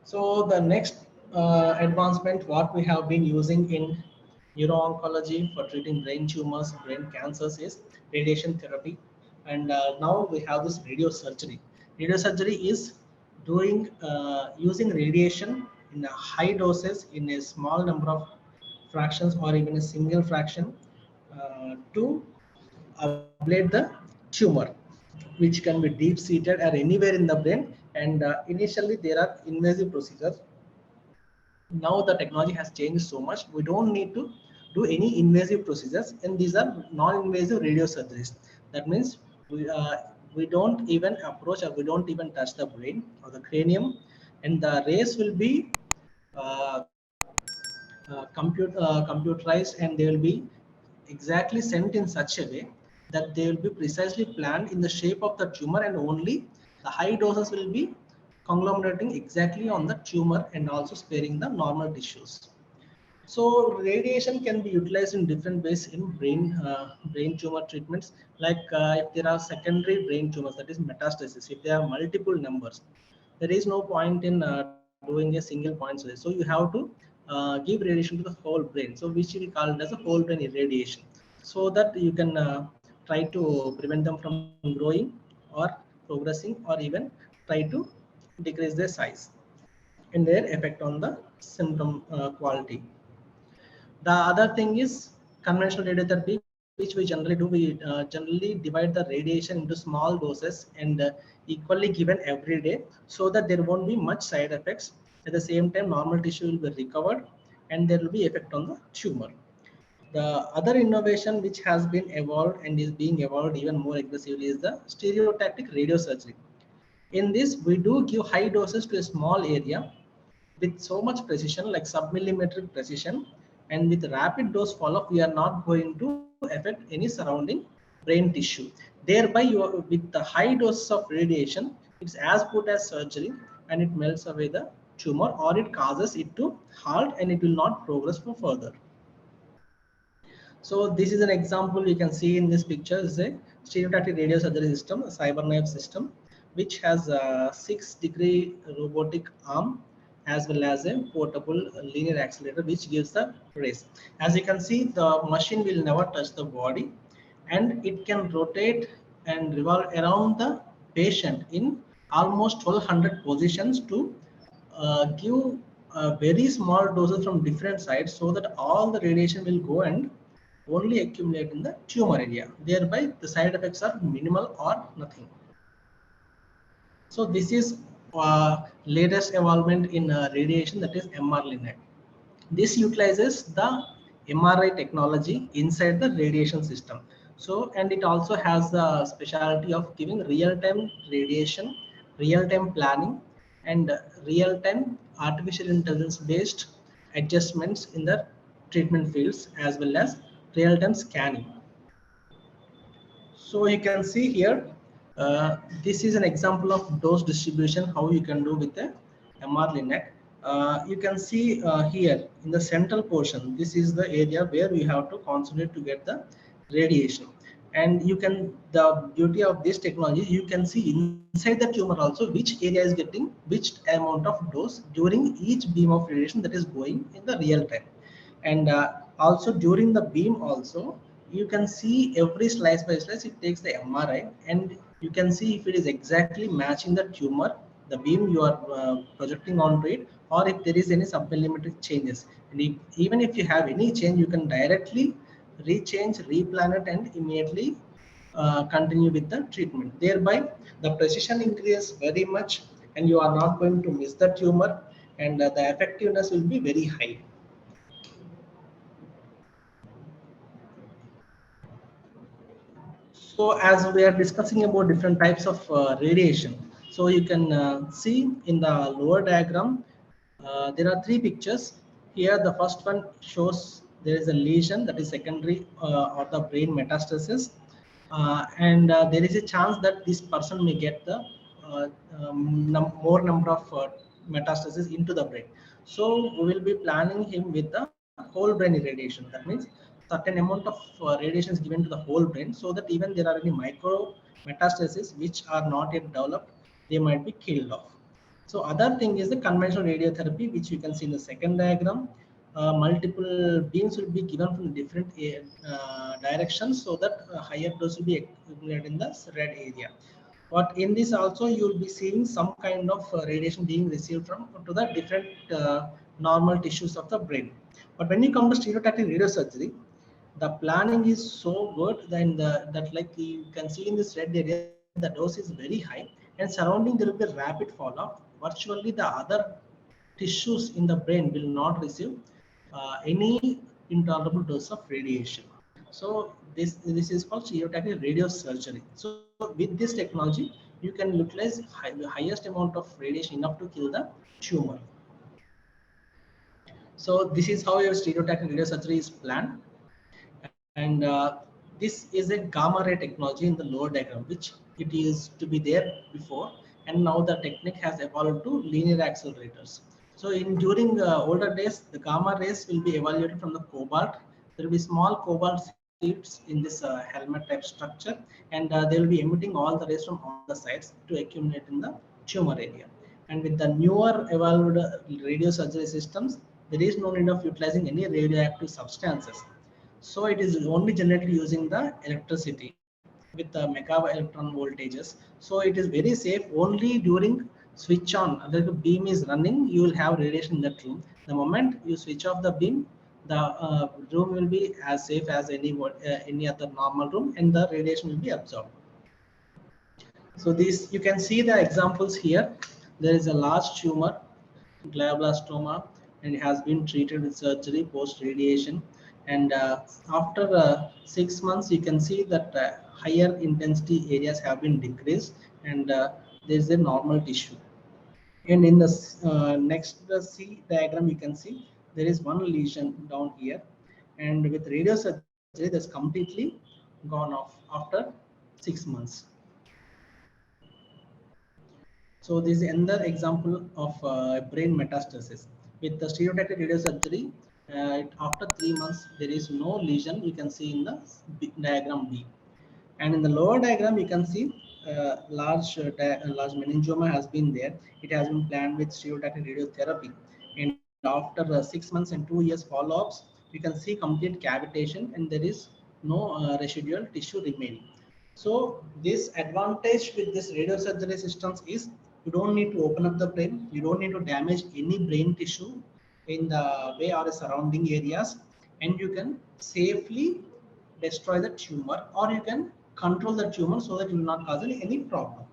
So the next advancement, what we have been using in neuro-oncology for treating brain tumors, brain cancers is radiation therapy. And now we have this radiosurgery. Radiosurgery is doing using radiation in a high doses in a small number of fractions or even a single fraction to ablate the tumor, which can be deep seated or anywhere in the brain. And initially there are invasive procedures. Now the technology has changed so much, we don't need to do any invasive procedures, and these are non-invasive radiosurgeries. That means we don't even approach or we don't even touch the brain or the cranium, and the rays will be uh, computerized, and they will be exactly sent in such a way that they will be precisely planned in the shape of the tumor, and only the high doses will be conglomerating exactly on the tumor and also sparing the normal tissues. So radiation can be utilized in different ways in brain tumor treatments. Like if there are secondary brain tumors, that is metastasis. If there are multiple numbers, there is no point in doing a single point surgery. So you have to give radiation to the whole brain. So which we call it as a whole brain irradiation, so that you can try to prevent them from growing or progressing, or even try to decrease their size and their effect on the symptom quality. The other thing is conventional radiotherapy, which we generally do. We generally divide the radiation into small doses and equally given every day, so that there won't be much side effects. At the same time, normal tissue will be recovered, and there will be effect on the tumor. The other innovation which has been evolved and is being evolved even more aggressively is the stereotactic radiosurgery. In this, we do give high doses to a small area with so much precision, like submillimetric precision, and with rapid dose follow-up, we are not going to affect any surrounding brain tissue. Thereby, with the high doses of radiation, it's as good as surgery, and it melts away the tumor, or it causes it to halt, and it will not progress no further. So this is an example you can see in this picture. Is a stereotactic radiosurgery system, a CyberKnife system, which has a 6-degree robotic arm as well as a portable linear accelerator, which gives the rays. As you can see, the machine will never touch the body, and it can rotate and revolve around the patient in almost 1200 positions to give very small doses from different sides, so that all the radiation will go and only accumulate in the tumor area. Thereby, the side effects are minimal or nothing. So this is latest evolvement in radiation, that is MR-Linac. This utilizes the MRI technology inside the radiation system. So, and it also has the specialty of giving real-time radiation, real-time planning, and real-time artificial intelligence based adjustments in the treatment fields, as well as real-time scanning. So you can see here, this is an example of dose distribution, how you can do with the MR-Linac. You can see here in the central portion, this is the area where we have to concentrate to get the radiation. And you can, the beauty of this technology, you can see inside the tumor also which area is getting which amount of dose during each beam of radiation that is going in the real time. And also during the beam also, you can see every slice by slice it takes the MRI, and you can see if it is exactly matching the tumor, the beam you are projecting onto it, or if there is any submillimetric changes. And if, even if you have any change, you can directly rechange, replan it, and immediately continue with the treatment. Thereby, the precision increases very much, and you are not going to miss the tumor, and the effectiveness will be very high. So as we are discussing about different types of radiation, so you can see in the lower diagram, there are three pictures. Here the first one shows there is a lesion, that is secondary or the brain metastasis, and there is a chance that this person may get the more number of metastasis into the brain. So we will be planning him with the whole brain irradiation. That means certain amount of radiation is given to the whole brain, so that even there are any micro metastases which are not yet developed, they might be killed off. So other thing is the conventional radiotherapy, which you can see in the second diagram. Multiple beams will be given from different directions so that higher dose will be accumulated in the red area. But in this also you will be seeing some kind of radiation being received from to the different normal tissues of the brain. But when you come to stereotactic radiosurgery, the planning is so good that like you can see in this red area, the dose is very high, and surrounding there will be rapid fall off. Virtually the other tissues in the brain will not receive any intolerable dose of radiation. So this is called stereotactic radiosurgery. So with this technology, you can utilize the highest amount of radiation enough to kill the tumor. So this is how your stereotactic radiosurgery is planned. And this is a gamma ray technology in the lower diagram, which it used to be there before, and now the technique has evolved to linear accelerators. So in during older days, the gamma rays will be evaluated from the cobalt. There will be small cobalt seeds in this helmet type structure, and they will be emitting all the rays from all the sides to accumulate in the tumor area. And with the newer evolved radiosurgery systems, there is no need of utilizing any radioactive substances. So it is only generated using the electricity with the mega electron voltages. So it is very safe. Only during switch on, the beam is running, you will have radiation in that room. The moment you switch off the beam, the room will be as safe as any other normal room, and the radiation will be absorbed. So this you can see the examples here. There is a large tumor, glioblastoma, and it has been treated with surgery post radiation. And after 6 months, you can see that higher intensity areas have been decreased, and there is a normal tissue. And in the next C diagram, you can see there is one lesion down here, and with radiosurgery, that's completely gone off after 6 months. So this is another example of brain metastasis. With the stereotactic radiosurgery, after 3 months, there is no lesion you can see in the diagram B. And in the lower diagram, you can see large meningioma has been there. It has been planned with stereotactic radiotherapy. And after 6 months and 2 years follow-ups, you can see complete cavitation, and there is no residual tissue remaining. So this advantage with this radiosurgery systems is you don't need to open up the brain. You don't need to damage any brain tissue in the way or the surrounding areas, and you can safely destroy the tumor, or you can control the tumor so that it will not cause any problem.